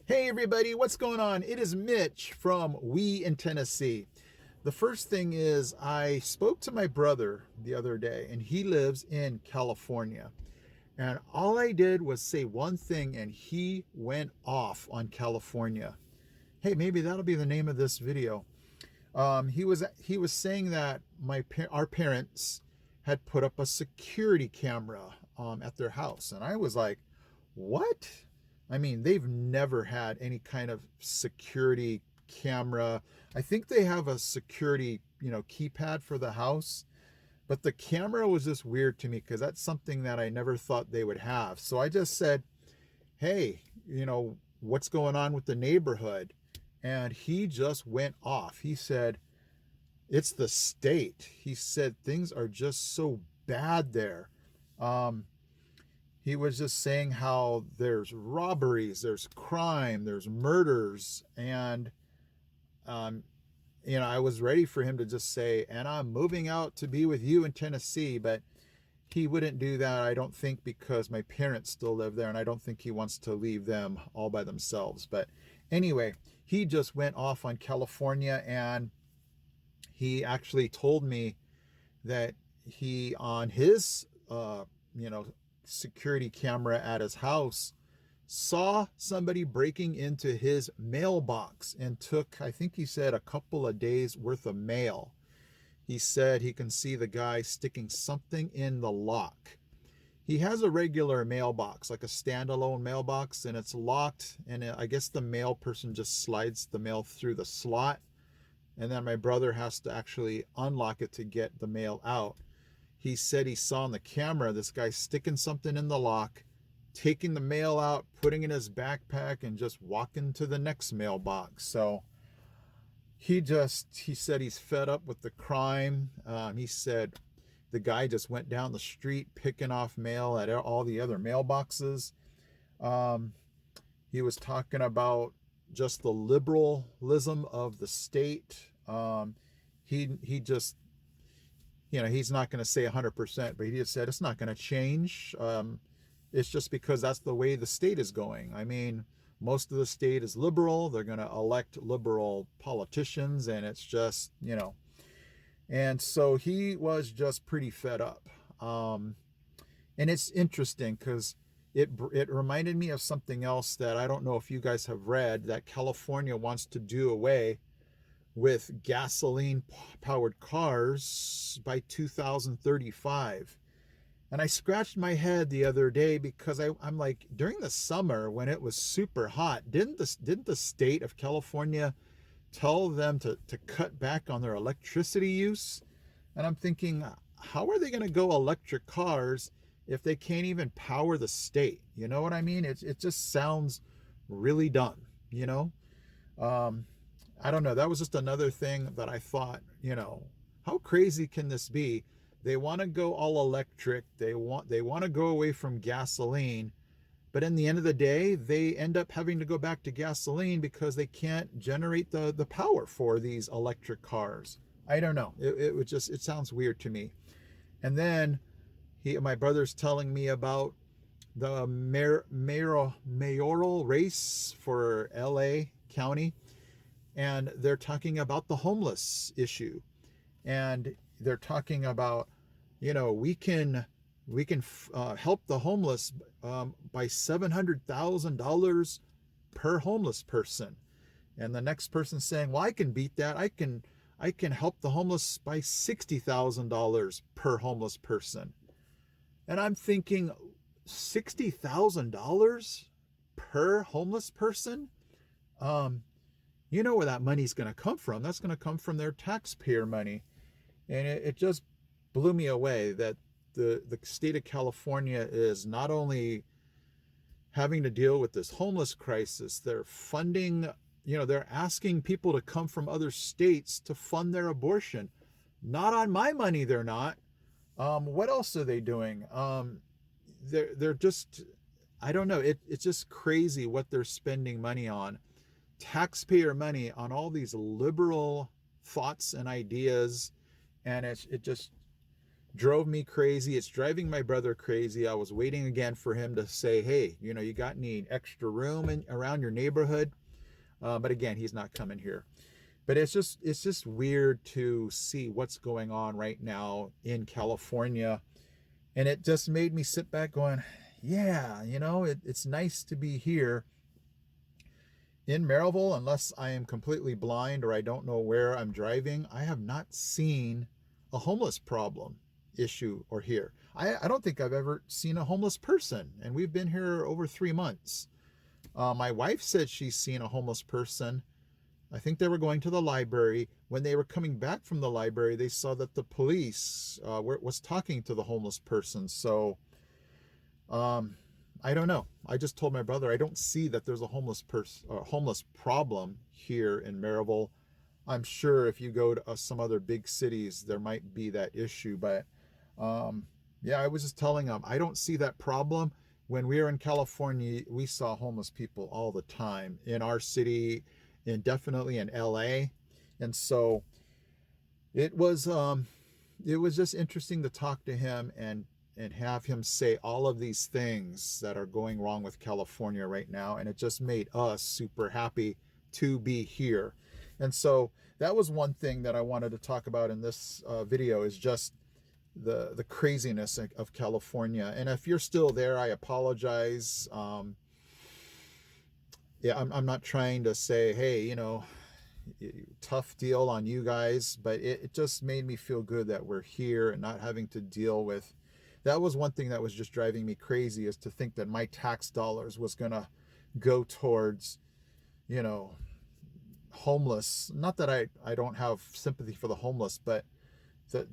Hey everybody, what's going on? It is Mitch from We in Tennessee. The first thing is I spoke to my brother the other day and he lives in California. And all I did was say one thing and he went off on California. Hey, maybe that'll be the name of this video. He was saying that our parents had put up a security camera at their house, and I was like, "What?" I mean, they've never had any kind of security camera. I think they have a security, keypad for the house, but the camera was just weird to me because that's something that I never thought they would have. So I just said, "Hey, what's going on with the neighborhood?" And he just went off. He said, "It's the state." He said things are just so bad there. Um, he was just saying how there's robberies, there's crime, there's murders, and um, I was ready for him to just say, "And I'm moving out to be with you in Tennessee," but he wouldn't do that, I don't think, because my parents still live there, and I don't think he wants to leave them all by themselves. But anyway, he just went off on California, and he actually told me that he, on his, security camera at his house, saw somebody breaking into his mailbox and took, I think he said, a couple of days worth of mail. He said he can see the guy sticking something in the lock. He has a regular mailbox, like a standalone mailbox, and it's locked. And I guess the mail person just slides the mail through the slot. And then my brother has to actually unlock it to get the mail out. He said he saw on the camera this guy sticking something in the lock, taking the mail out, putting it in his backpack, and just walking to the next mailbox. So he said he's fed up with the crime. He said the guy just went down the street picking off mail at all the other mailboxes. Um, he was talking about just the liberalism of the state. He just, he's not going to say 100%, but he just said it's not going to change. It's just because that's the way the state is going. I mean, most of the state is liberal. They're going to elect liberal politicians, and it's just, And so he was just pretty fed up. And it's interesting because it reminded me of something else that I don't know if you guys have read, that California wants to do away with gasoline powered cars by 2035. And I scratched my head the other day because I'm like, during the summer when it was super hot, didn't the state of California tell them to cut back on their electricity use? And I'm thinking, how are they going to go electric cars if they can't even power the state? You know what I mean? It just sounds really dumb, Um, I don't know. That was just another thing that I thought, how crazy can this be? They want to go all electric. They want to go away from gasoline, but in the end of the day, they end up having to go back to gasoline because they can't generate the power for these electric cars. I don't know. It sounds weird to me. And then my brother's telling me about the mayoral race for LA County, and they're talking about the homeless issue, and they're talking about, we can help the homeless by $700,000 per homeless person. And the next person saying, "Well, I can beat that. I can help the homeless by $60,000 per homeless person." And I'm thinking, $60,000 per homeless person? You know where that money's going to come from. That's going to come from their taxpayer money. And it just blew me away that the state of California is not only having to deal with this homeless crisis, they're funding, they're asking people to come from other states to fund their abortion. Not on my money, they're not. What else are they doing? They're just, I don't know. It's just crazy what they're spending money on. Taxpayer money on all these liberal thoughts and ideas. And it just drove me crazy. It's driving my brother crazy. I was waiting again for him to say, hey, you know, you got any extra room around your neighborhood? But again, he's not coming here. But it's just weird to see what's going on right now in California. And it just made me sit back going, yeah, you know, it's nice to be here in Maryville. Unless I am completely blind or I don't know where I'm driving, I have not seen a homeless problem issue or here. I don't think I've ever seen a homeless person, and we've been here over 3 months. My wife said she's seen a homeless person. I think they were going to the library. When they were coming back from the library, they saw that the police was talking to the homeless person. So I don't know. I just told my brother I don't see that there's a homeless problem here in Maryville. I'm sure if you go to some other big cities, there might be that issue. But yeah, I was just telling him I don't see that problem. When we were in California, we saw homeless people all the time in our city, and definitely in LA. And so it was just interesting to talk to him and have him say all of these things that are going wrong with California right now. And it just made us super happy to be here. And so that was one thing that I wanted to talk about in this video, is just the craziness of California. And if you're still there, I apologize. Yeah, I'm not trying to say, hey, you know, tough deal on you guys, but it just made me feel good that we're here and not having to deal with. That was one thing that was just driving me crazy, is to think that my tax dollars was gonna go towards, you know, homeless. Not that I don't have sympathy for the homeless, but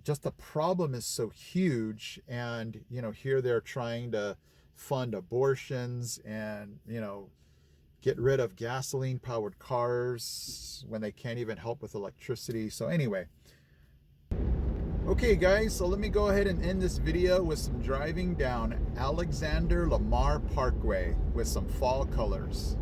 just the problem is so huge. And you know, here they're trying to fund abortions and, you know, get rid of gasoline powered cars when they can't even help with electricity. So anyway, okay guys, so let me go ahead and end this video with some driving down Alexander Lamar Parkway with some fall colors.